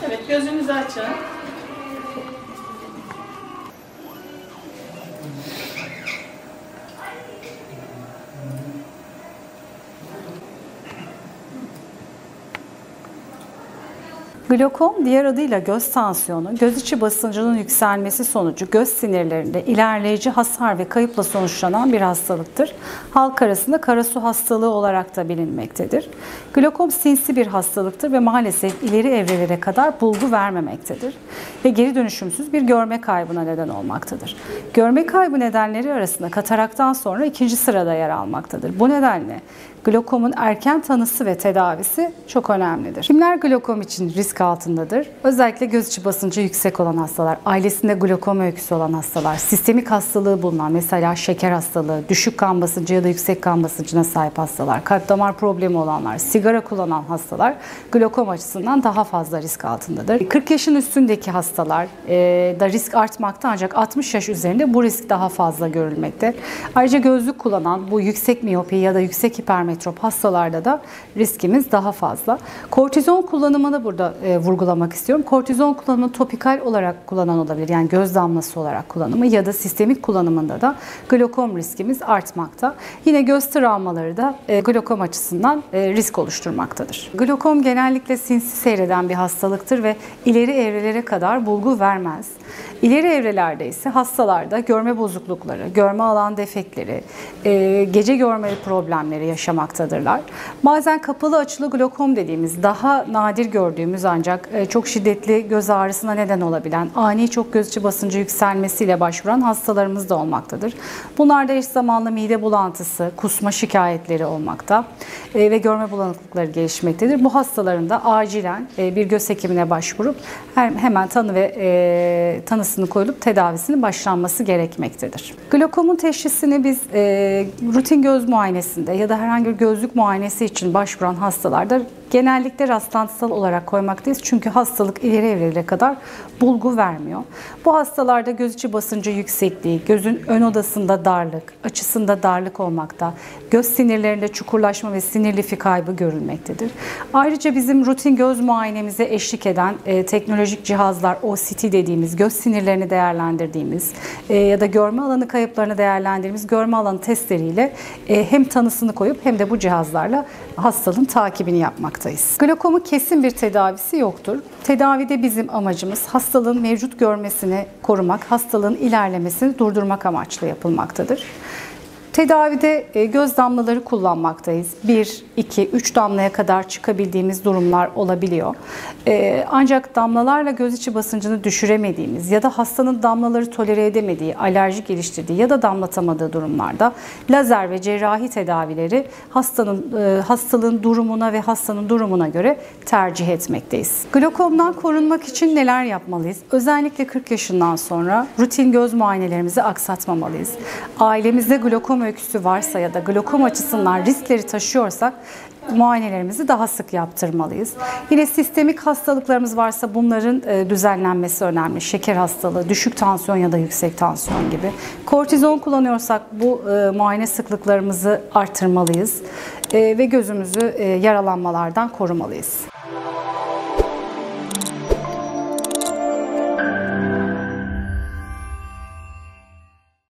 Evet, gözünüzü açın. Glokom, diğer adıyla göz tansiyonu, göz içi basıncının yükselmesi sonucu göz sinirlerinde ilerleyici hasar ve kayıpla sonuçlanan bir hastalıktır. Halk arasında karasu hastalığı olarak da bilinmektedir. Glokom sinsi bir hastalıktır ve maalesef ileri evrelere kadar bulgu vermemektedir ve geri dönüşümsüz bir görme kaybına neden olmaktadır. Görme kaybı nedenleri arasında kataraktan sonra ikinci sırada yer almaktadır. Bu nedenle glokomun erken tanısı ve tedavisi çok önemlidir. Kimler glokom için risk altındadır? Özellikle göz içi basıncı yüksek olan hastalar, ailesinde glokom öyküsü olan hastalar, sistemik hastalığı bulunan, mesela şeker hastalığı, düşük kan basıncı ya da yüksek kan basıncına sahip hastalar, kalp damar problemi olanlar, sigara kullanan hastalar glokom açısından daha fazla risk altındadır. 40 yaşın üstündeki hastalar da risk artmakta, ancak 60 yaş üzerinde bu risk daha fazla görülmekte. Ayrıca gözlük kullanan, bu yüksek miyopi ya da yüksek hipermetrop hastalarda da riskimiz daha fazla. Kortizon kullanımını burada vurgulamak istiyorum. Kortizon kullanımı topikal olarak kullanan olabilir. Yani göz damlası olarak kullanımı ya da sistemik kullanımında da glokom riskimiz artmakta. Yine göz travmaları da glokom açısından risk oluşturmaktadır. Glokom genellikle sinsi seyreden bir hastalıktır ve ileri evrelere kadar bulgu vermez. İleri evrelerde ise hastalarda görme bozuklukları, görme alan defektleri, gece görme problemleri yaşamaktadırlar. Bazen kapalı açılı glokom dediğimiz, daha nadir gördüğümüz ancak çok şiddetli göz ağrısına neden olabilen, ani çok göz içi basıncı yükselmesiyle başvuran hastalarımız da olmaktadır. Bunlarda eş zamanlı mide bulantısı, kusma şikayetleri olmakta ve görme bulanıklıkları gelişmektedir. Bu hastaların da acilen bir göz hekimine başvurup hemen tanısını koyulup tedavisinin başlanması gerekmektedir. Glokomun teşhisini biz rutin göz muayenesinde ya da herhangi bir gözlük muayenesi için başvuran hastalarda genellikle rastlantısal olarak koymaktayız. Çünkü hastalık ileri evrelere kadar bulgu vermiyor. Bu hastalarda göz içi basıncı yüksekliği, gözün ön odasında darlık, açısında darlık olmakta, göz sinirlerinde çukurlaşma ve sinir lifi kaybı görülmektedir. Ayrıca bizim rutin göz muayenemize eşlik eden teknolojik cihazlar, OCT dediğimiz, göz sinirlerini değerlendirdiğimiz ya da görme alanı kayıplarını değerlendirdiğimiz görme alanı testleriyle hem tanısını koyup hem de bu cihazlarla hastalığın takibini yapmaktayız. Glokomun kesin bir tedavisi yoktur. Tedavide bizim amacımız hastalığın mevcut görmesini korumak, hastalığın ilerlemesini durdurmak amaçlı yapılmaktadır. Tedavide göz damlaları kullanmaktayız. 1, 2, 3 damlaya kadar çıkabildiğimiz durumlar olabiliyor. Ancak damlalarla göz içi basıncını düşüremediğimiz ya da hastanın damlaları tolere edemediği, alerji geliştirdiği ya da damlatamadığı durumlarda lazer ve cerrahi tedavileri hastalığın durumuna ve hastanın durumuna göre tercih etmekteyiz. Glokomdan korunmak için neler yapmalıyız? Özellikle 40 yaşından sonra rutin göz muayenelerimizi aksatmamalıyız. Ailemizde glokom öyküsü varsa ya da glokom açısından riskleri taşıyorsak muayenelerimizi daha sık yaptırmalıyız. Yine sistemik hastalıklarımız varsa bunların düzenlenmesi önemli. Şeker hastalığı, düşük tansiyon ya da yüksek tansiyon gibi. Kortizon kullanıyorsak bu muayene sıklıklarımızı artırmalıyız ve gözümüzü yaralanmalardan korumalıyız.